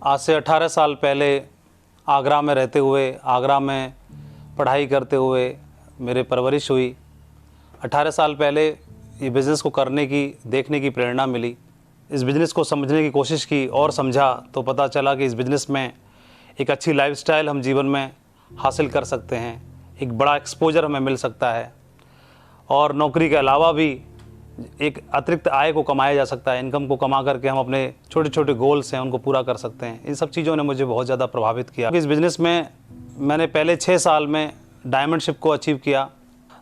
आज से 18 साल पहले आगरा में रहते हुए, आगरा में पढ़ाई करते हुए मेरे परवरिश हुई। 18 साल पहले ये बिज़नेस को करने की, देखने की प्रेरणा मिली। इस बिज़नेस को समझने की कोशिश की और समझा तो पता चला कि इस बिज़नेस में एक अच्छी लाइफस्टाइल हम जीवन में हासिल कर सकते हैं, एक बड़ा एक्सपोजर हमें मिल सकता है और नौकरी के अलावा भी एक अतिरिक्त आय को कमाया जा सकता है। इनकम को कमा करके हम अपने छोटे छोटे गोल्स हैं उनको पूरा कर सकते हैं। इन सब चीज़ों ने मुझे बहुत ज़्यादा प्रभावित किया। इस बिज़नेस में मैंने पहले 6 साल में डायमंडशिप को अचीव किया।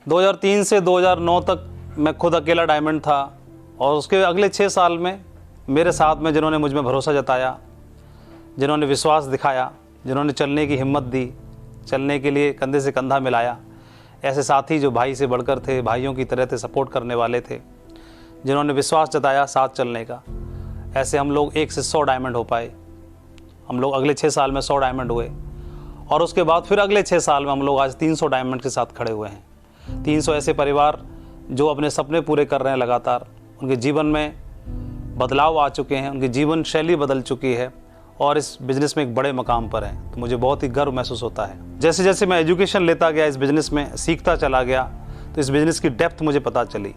2003 से 2009 तक मैं खुद अकेला डायमंड था और उसके अगले 6 साल में मेरे साथ में जिन्होंने मुझ में भरोसा जताया, जिन्होंने विश्वास दिखाया, जिन्होंने चलने की हिम्मत दी, चलने के लिए कंधे से कंधा मिलाया, ऐसे साथी जो भाई से बढ़कर थे, भाइयों की तरह थे, सपोर्ट करने वाले थे, जिन्होंने विश्वास जताया साथ चलने का, ऐसे हम लोग 1 से 100 डायमंड हो पाए। हम लोग अगले 6 साल में 100 डायमंड हुए और उसके बाद फिर अगले 6 साल में हम लोग आज 300 डायमंड के साथ खड़े हुए हैं। 300 ऐसे परिवार जो अपने सपने पूरे कर रहे हैं लगातार, उनके जीवन में बदलाव आ चुके हैं, उनकी जीवन शैली बदल चुकी है और इस बिज़नेस में एक बड़े मकाम पर हैं। तो मुझे बहुत ही गर्व महसूस होता है। जैसे जैसे मैं एजुकेशन लेता गया, इस बिज़नेस में सीखता चला गया, तो इस बिज़नेस की डेप्थ मुझे पता चली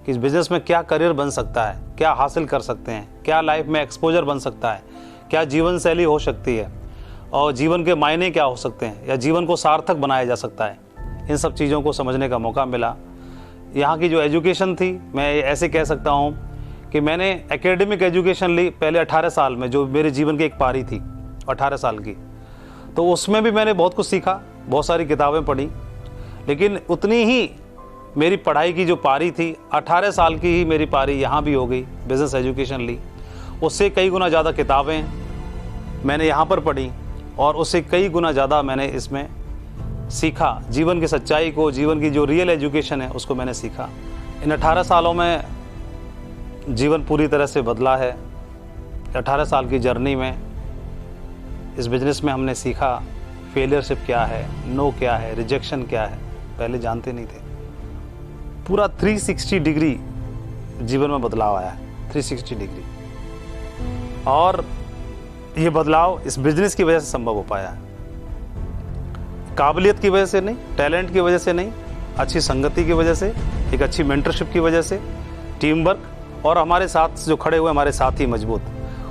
कि इस बिज़नेस में क्या करियर बन सकता है, क्या हासिल कर सकते हैं, क्या लाइफ में एक्सपोजर बन सकता है, क्या जीवन शैली हो सकती है और जीवन के मायने क्या हो सकते हैं या जीवन को सार्थक बनाया जा सकता है। इन सब चीज़ों को समझने का मौका मिला। यहाँ की जो एजुकेशन थी, मैं ऐसे कह सकता हूँ कि मैंने एकेडमिक एजुकेशन ली पहले 18 साल में, जो मेरे जीवन की एक पारी थी 18 साल की। तो उसमें भी मैंने बहुत कुछ सीखा, बहुत सारी किताबें पढ़ी, लेकिन उतनी ही मेरी पढ़ाई की जो पारी थी 18 साल की ही मेरी पारी यहाँ भी हो गई। बिज़नेस एजुकेशन ली, उससे कई गुना ज़्यादा किताबें मैंने यहाँ पर पढ़ी और उससे कई गुना ज़्यादा मैंने इसमें सीखा। जीवन की सच्चाई को, जीवन की जो रियल एजुकेशन है उसको मैंने सीखा। इन 18 सालों में जीवन पूरी तरह से बदला है। 18 साल की जर्नी में इस बिज़नेस में हमने सीखा फेलियरशिप क्या है, नो क्या है, रिजेक्शन क्या है, पहले जानते नहीं थे। पूरा 360 डिग्री जीवन में बदलाव आया है, 360 डिग्री। और ये बदलाव इस बिज़नेस की वजह से संभव हो पाया है। काबिलियत की वजह से नहीं, टैलेंट की वजह से नहीं, अच्छी संगति की वजह से, एक अच्छी मेंटरशिप की वजह से, टीम वर्क और हमारे साथ जो खड़े हुए हमारे साथी मजबूत,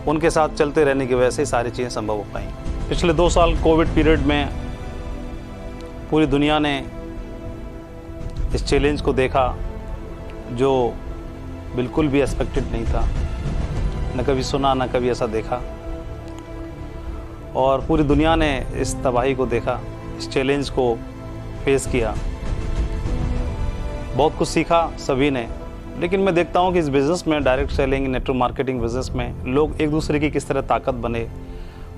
उनके साथ चलते रहने की वजह से सारी चीज़ें संभव हो पाई। पिछले 2 साल कोविड पीरियड में पूरी दुनिया ने इस चैलेंज को देखा जो बिल्कुल भी एक्सपेक्टेड नहीं था, न कभी सुना, न कभी ऐसा देखा। और पूरी दुनिया ने इस तबाही को देखा, इस चैलेंज को फेस किया, बहुत कुछ सीखा सभी ने। लेकिन मैं देखता हूँ कि इस बिज़नेस में, direct selling, network marketing business में, लोग एक दूसरे की किस तरह ताकत बने,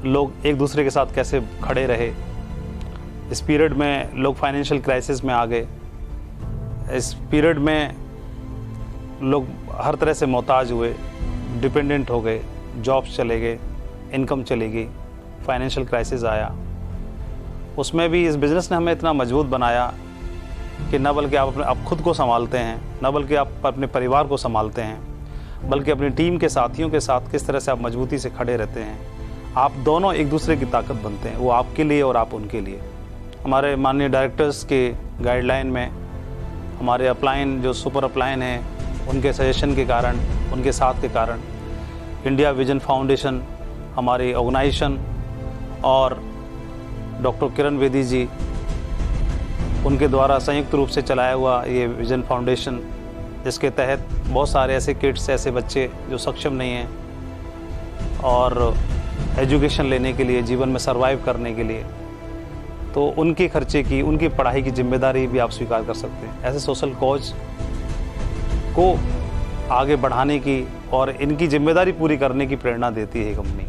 लोग एक दूसरे के साथ कैसे खड़े रहे। इस पीरियड में लोग फाइनेंशियल क्राइसिस में आ गए। इस पीरियड में लोग हर तरह से मोहताज हुए, डिपेंडेंट हो गए, जॉब्स चले गए, इनकम चली गई, फाइनेंशियल क्राइसिस आया। उसमें भी इस बिज़नेस ने हमें इतना मजबूत बनाया कि न बल्कि आप खुद को संभालते हैं, न बल्कि आप अपने परिवार को संभालते हैं, बल्कि अपनी टीम के साथियों के साथ किस तरह से आप मजबूती से खड़े रहते हैं। आप दोनों एक दूसरे की ताकत बनते हैं, वो आपके लिए और आप उनके लिए। हमारे माननीय डायरेक्टर्स के गाइडलाइन में, हमारे अपलाइन जो सुपर अपलाइन हैं, उनके सजेशन के कारण, उनके साथ के कारण, इंडिया विजन फाउंडेशन हमारी ऑर्गेनाइजेशन और डॉक्टर किरण बेदी जी, उनके द्वारा संयुक्त रूप से चलाया हुआ ये विजन फाउंडेशन, जिसके तहत बहुत सारे ऐसे किड्स, ऐसे बच्चे जो सक्षम नहीं हैं और एजुकेशन लेने के लिए, जीवन में सर्वाइव करने के लिए, तो उनके खर्चे की, उनकी पढ़ाई की जिम्मेदारी भी आप स्वीकार कर सकते हैं। ऐसे सोशल कॉज को आगे बढ़ाने की और इनकी जिम्मेदारी पूरी करने की प्रेरणा देती है कंपनी।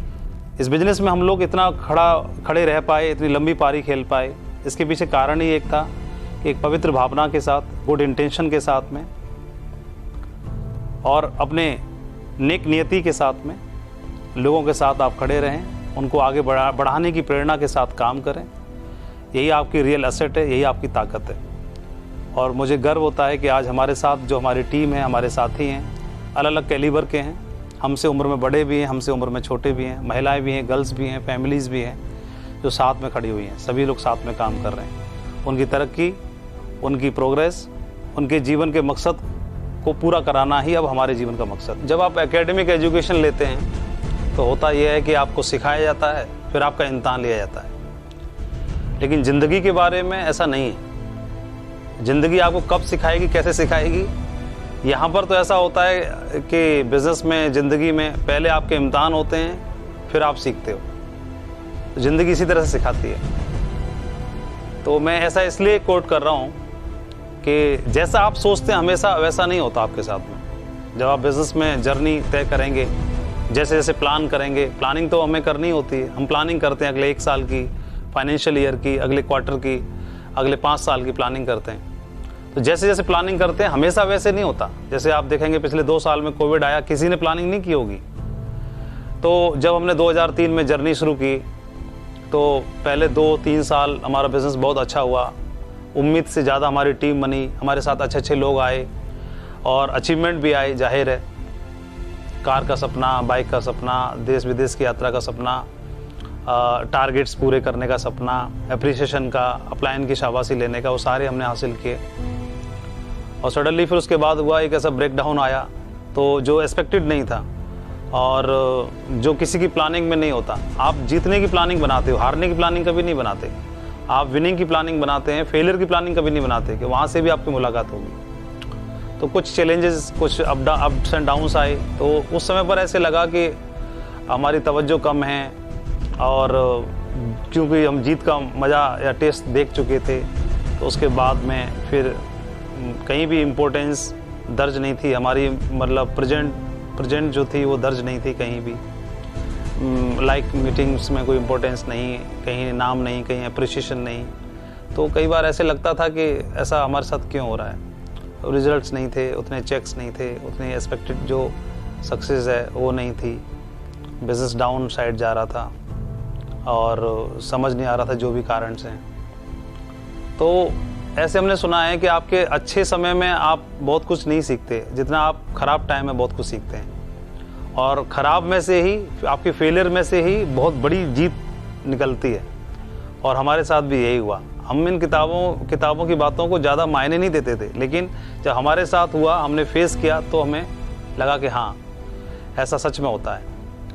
इस बिज़नेस में हम लोग इतना खड़े रह पाए, इतनी लंबी पारी खेल पाए, इसके पीछे कारण ही एक था कि एक पवित्र भावना के साथ, गुड इंटेंशन के साथ में और अपने नेक नियति के साथ में लोगों के साथ आप खड़े रहें, उनको आगे बढ़ाने की प्रेरणा के साथ काम करें। यही आपकी रियल एसेट है, यही आपकी ताकत है। और मुझे गर्व होता है कि आज हमारे साथ जो हमारी टीम है, हमारे साथी हैं, अलग अलग कैलिबर के हैं, हमसे उम्र में बड़े भी हैं, हमसे उम्र में छोटे भी हैं, महिलाएं भी हैं, गर्ल्स भी हैं, फैमिलीज़ भी हैं जो साथ में खड़ी हुई हैं। सभी लोग साथ में काम कर रहे हैं। उनकी तरक्की, उनकी प्रोग्रेस, उनके जीवन के मकसद को पूरा कराना ही अब हमारे जीवन का मकसद। जब आप एकेडमिक एजुकेशन लेते हैं तो होता यह है कि आपको सिखाया जाता है, फिर आपका इम्तहान लिया जाता है। लेकिन ज़िंदगी के बारे में ऐसा नहीं है। ज़िंदगी आपको कब सिखाएगी, कैसे सिखाएगी, यहाँ पर तो ऐसा होता है कि बिज़नेस में, ज़िंदगी में पहले आपके इम्तहान होते हैं, फिर आप सीखते हो। तो ज़िंदगी इसी तरह से सिखाती है। तो मैं ऐसा इसलिए कोट कर रहा हूँ कि जैसा आप सोचते हैं हमेशा वैसा नहीं होता आपके साथ में। जब आप बिज़नेस में जर्नी तय करेंगे, जैसे जैसे प्लान करेंगे, प्लानिंग तो हमें करनी होती है। हम प्लानिंग करते हैं अगले 1 साल की, फाइनेंशियल ईयर की, अगले क्वार्टर की, अगले 5 साल की प्लानिंग करते हैं। तो जैसे जैसे प्लानिंग करते हैं हमेशा वैसे नहीं होता। जैसे आप देखेंगे पिछले 2 साल में कोविड आया, किसी ने प्लानिंग नहीं की होगी। तो जब हमने 2003 में जर्नी शुरू की तो पहले 2-3 साल हमारा बिज़नेस बहुत अच्छा हुआ। उम्मीद से ज़्यादा हमारी टीम बनी, हमारे साथ अच्छे अच्छे लोग आए और अचीवमेंट भी आए। जाहिर है, कार का सपना, बाइक का सपना, देश विदेश की यात्रा का सपना, टारगेट्स पूरे करने का सपना, एप्रिसिएशन का, अपलाइन की शाबाशी लेने का, वो सारे हमने हासिल किए। और सडनली फिर उसके बाद हुआ एक ऐसा ब्रेकडाउन आया तो जो एक्सपेक्टेड नहीं था और जो किसी की प्लानिंग में नहीं होता। आप जीतने की प्लानिंग बनाते हो, हारने की प्लानिंग कभी नहीं बनाते। आप विनिंग की प्लानिंग बनाते हैं, फेलियर की प्लानिंग कभी नहीं बनाते कि वहाँ से भी आपकी मुलाकात होगी। तो कुछ चैलेंजेस, कुछ अप्स एंड डाउन्स आए। तो उस समय पर ऐसे लगा कि हमारी तवज्जो कम है और क्योंकि हम जीत का मज़ा या टेस्ट देख चुके थे, तो उसके बाद में फिर कहीं भी इम्पोर्टेंस दर्ज नहीं थी हमारी, मतलब प्रेजेंट जो थी वो दर्ज नहीं थी कहीं भी। लाइक मीटिंग्स में कोई इम्पोर्टेंस नहीं, कहीं नाम नहीं, कहीं अप्रिशिएशन नहीं। तो कई बार ऐसे लगता था कि ऐसा हमारे साथ क्यों हो रहा है। रिजल्ट्स नहीं थे, उतने चेक्स नहीं थे, उतनी एक्सपेक्टेड जो सक्सेस है वो नहीं थी। बिज़नेस डाउन साइड जा रहा था और समझ नहीं आ रहा था जो भी कारण से। तो ऐसे हमने सुना है कि आपके अच्छे समय में आप बहुत कुछ नहीं सीखते, जितना आप ख़राब टाइम में बहुत कुछ सीखते हैं। और ख़राब में से ही, आपके फेलियर में से ही बहुत बड़ी जीत निकलती है। और हमारे साथ भी यही हुआ। हम इन किताबों की बातों को ज़्यादा मायने नहीं देते थे, लेकिन जब हमारे साथ हुआ, हमने फेस किया, तो हमें लगा कि हाँ, ऐसा सच में होता है।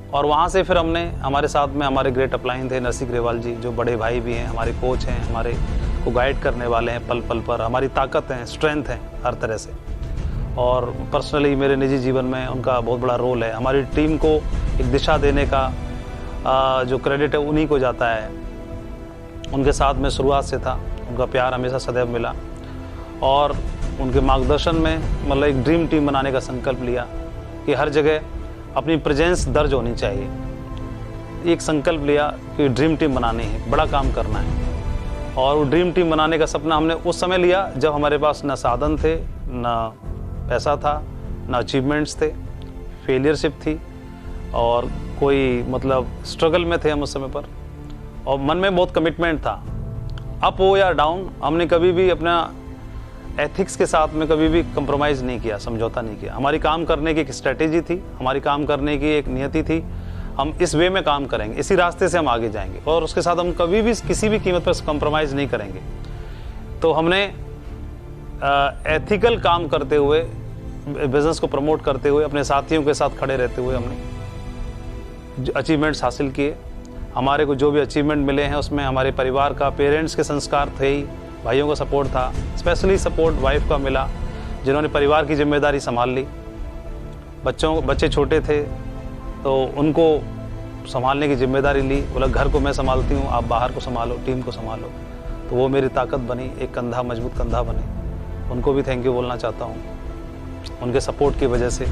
और वहाँ से फिर हमने, हमारे साथ में हमारे ग्रेट अपलाइन थे नरसिंह ग्रेवाल जी, जो बड़े भाई भी हैं, हमारे कोच हैं, हमारे को गाइड करने वाले हैं पल पल पर, हमारी ताकत है, स्ट्रेंथ है हर तरह से। और पर्सनली मेरे निजी जीवन में उनका बहुत बड़ा रोल है। हमारी टीम को एक दिशा देने का जो क्रेडिट है उन्हीं को जाता है। उनके साथ में शुरुआत से था, उनका प्यार हमेशा सदैव मिला। और उनके मार्गदर्शन में मतलब एक ड्रीम टीम बनाने का संकल्प लिया कि हर जगह अपनी प्रेजेंस दर्ज होनी चाहिए। एक संकल्प लिया कि ड्रीम टीम बनानी है, बड़ा काम करना है। और वो ड्रीम टीम बनाने का सपना हमने उस समय लिया जब हमारे पास न साधन थे, न पैसा था, न अचीवमेंट्स थे, फेलियरशिप थी और कोई मतलब स्ट्रगल में थे हम उस समय पर। और मन में बहुत कमिटमेंट था। अप हो या डाउन, हमने कभी भी अपना एथिक्स के साथ में कभी भी कंप्रोमाइज़ नहीं किया, समझौता नहीं किया। हमारी काम करने की एक स्ट्रेटेजी थी, हमारी काम करने की एक नियति थी। हम इस वे में काम करेंगे, इसी रास्ते से हम आगे जाएंगे और उसके साथ हम कभी भी किसी भी कीमत पर कंप्रोमाइज़ नहीं करेंगे। तो हमने एथिकल काम करते हुए, बिज़नेस को प्रमोट करते हुए, अपने साथियों के साथ खड़े रहते हुए हमने अचीवमेंट्स हासिल किए। हमारे को जो भी अचीवमेंट मिले हैं उसमें हमारे परिवार का, पेरेंट्स के संस्कार थे ही, भाइयों का सपोर्ट था, स्पेशली सपोर्ट वाइफ का मिला, जिन्होंने परिवार की जिम्मेदारी संभाल ली। बच्चे छोटे थे तो उनको संभालने की जिम्मेदारी ली। बोला घर को मैं संभालती हूँ, आप बाहर को संभालो, टीम को संभालो। तो वो मेरी ताकत बनी, एक कंधा, मजबूत कंधा बने। उनको भी थैंक यू बोलना चाहता हूँ, उनके सपोर्ट की वजह से।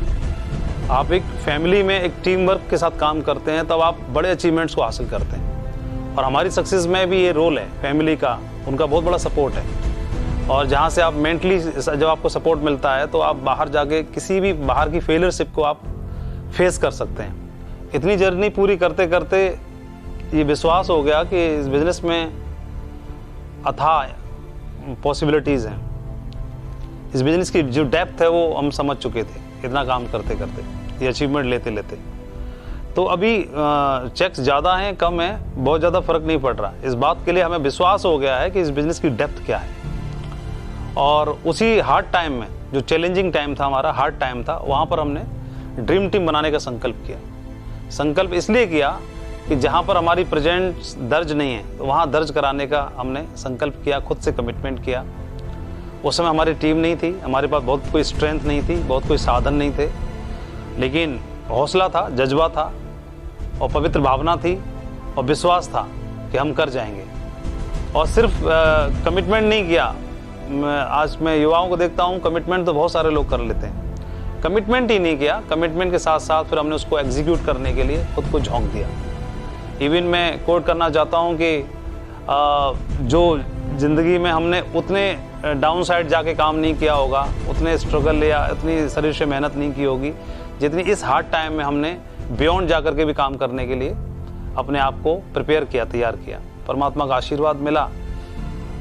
आप एक फैमिली में एक टीम वर्क के साथ काम करते हैं तब आप बड़े अचीवमेंट्स को हासिल करते हैं। और हमारी सक्सेस में भी ये रोल है फैमिली का, उनका बहुत बड़ा सपोर्ट है। और जहाँ से आप मेंटली जब आपको सपोर्ट मिलता है तो आप बाहर जाके किसी भी बाहर की फेलियरशिप को आप फेस कर सकते हैं। इतनी जर्नी पूरी करते करते ये विश्वास हो गया कि इस बिज़नेस में अथाह पॉसिबिलिटीज़ हैं। इस बिज़नेस की जो डेप्थ है वो हम समझ चुके थे इतना काम करते करते। ये अचीवमेंट लेते लेते। तो अभी चेक्स ज़्यादा हैं कम हैं, बहुत ज़्यादा फ़र्क नहीं पड़ रहा। इस बात के लिए हमें विश्वास हो गया है कि इस बिज़नेस की डेप्थ क्या है। और उसी हार्ड टाइम में, जो चैलेंजिंग टाइम था, हमारा हार्ड टाइम था, वहाँ पर हमने ड्रीम टीम बनाने का संकल्प किया। संकल्प इसलिए किया कि जहाँ पर हमारी प्रेजेंस दर्ज नहीं है तो वहाँ दर्ज कराने का हमने संकल्प किया, खुद से कमिटमेंट किया। उस समय हमारी टीम नहीं थी, हमारे पास बहुत कोई स्ट्रेंथ नहीं थी, बहुत कोई साधन नहीं थे, लेकिन हौसला था, जज्बा था और पवित्र भावना थी और विश्वास था कि हम कर जाएंगे। और सिर्फ कमिटमेंट नहीं किया। आज मैं युवाओं को देखता हूँ, कमिटमेंट तो बहुत सारे लोग कर लेते हैं, कमिटमेंट ही नहीं किया। कमिटमेंट के साथ साथ फिर हमने उसको एग्जीक्यूट करने के लिए खुद को झोंक दिया। इवन मैं कोट करना चाहता हूँ कि जो ज़िंदगी में हमने उतने डाउन साइड जाके काम नहीं किया होगा, उतने स्ट्रगल या उतनी शरीर से मेहनत नहीं की होगी जितनी इस हार्ड टाइम में हमने बियॉन्ड जा कर के भी काम करने के लिए अपने आप को प्रिपेयर किया, तैयार किया। परमात्मा का आशीर्वाद मिला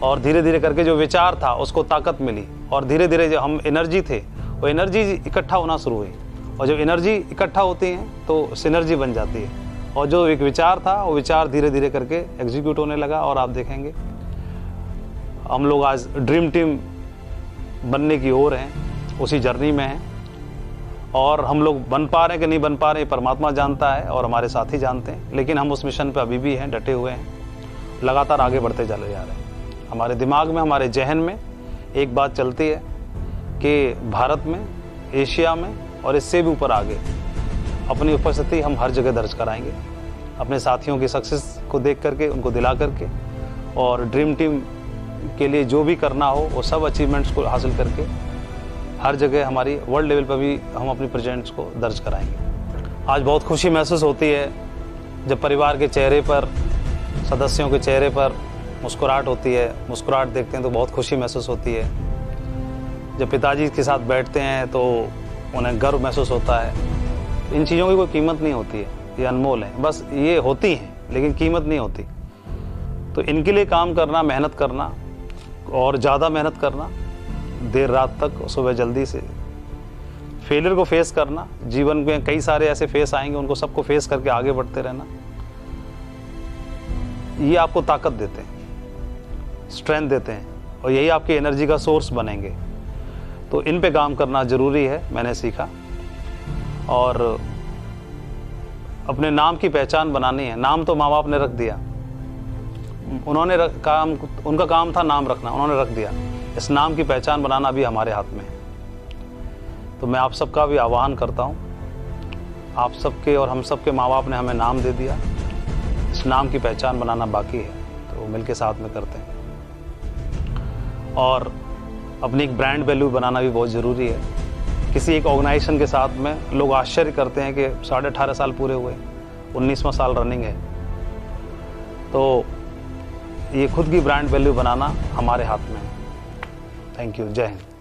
और धीरे धीरे करके जो विचार था उसको ताकत मिली और धीरे धीरे जो हम एनर्जी थे वो एनर्जी इकट्ठा होना शुरू हुई। और जब एनर्जी इकट्ठा होती है तो सिनर्जी बन जाती है। और जो एक विचार था वो विचार धीरे धीरे करके एग्जीक्यूट होने लगा। और आप देखेंगे हम लोग आज ड्रीम टीम बनने की ओर हैं, उसी जर्नी में हैं। और हम लोग बन पा रहे हैं कि नहीं बन पा रहे हैं परमात्मा जानता है और हमारे साथी जानते हैं, लेकिन हम उस मिशन पे अभी भी हैं, डटे हुए हैं, लगातार आगे बढ़ते चले जा रहे हैं। हमारे दिमाग में, हमारे जहन में एक बात चलती है कि भारत में, एशिया में और इससे भी ऊपर आगे अपनी उपस्थिति हम हर जगह दर्ज कराएंगे, अपने साथियों की सक्सेस को देख करके, उनको दिला करके, और ड्रीम टीम के लिए जो भी करना हो वो सब अचीवमेंट्स को हासिल करके हर जगह हमारी वर्ल्ड लेवल पर भी हम अपनी प्रेजेंट्स को दर्ज कराएंगे। आज बहुत खुशी महसूस होती है जब परिवार के चेहरे पर, सदस्यों के चेहरे पर मुस्कुराहट होती है। मुस्कुराहट देखते हैं तो बहुत खुशी महसूस होती है। जब पिताजी के साथ बैठते हैं तो उन्हें गर्व महसूस होता है। इन चीज़ों की कोई कीमत नहीं होती है, ये अनमोल है, बस ये होती हैं लेकिन कीमत नहीं होती। तो इनके लिए काम करना, मेहनत करना और ज़्यादा मेहनत करना, देर रात तक, सुबह जल्दी से, फेलियर को फेस करना। जीवन में कई सारे ऐसे फेस आएंगे, उनको सबको फेस करके आगे बढ़ते रहना, ये आपको ताकत देते हैं, स्ट्रेंथ देते हैं और यही आपकी एनर्जी का सोर्स बनेंगे। तो इन पे काम करना ज़रूरी है, मैंने सीखा। और अपने नाम की पहचान बनानी है। नाम तो माँ बाप ने रख दिया, उन्होंने उनका काम था नाम रखना, उन्होंने रख दिया। इस नाम की पहचान बनाना भी हमारे हाथ में है। तो मैं आप सबका भी आह्वान करता हूँ, आप सबके और हम सबके माँ बाप ने हमें नाम दे दिया, इस नाम की पहचान बनाना बाकी है, तो मिलके साथ में करते हैं। और अपनी एक ब्रांड वैल्यू बनाना भी बहुत ज़रूरी है। किसी एक ऑर्गेनाइजेशन के साथ में लोग आश्चर्य करते हैं कि 18.5 साल पूरे हुए, 19वां साल रनिंग है, तो ये खुद की ब्रांड वैल्यू बनाना हमारे हाथ में है। Thank you. जय हिंद।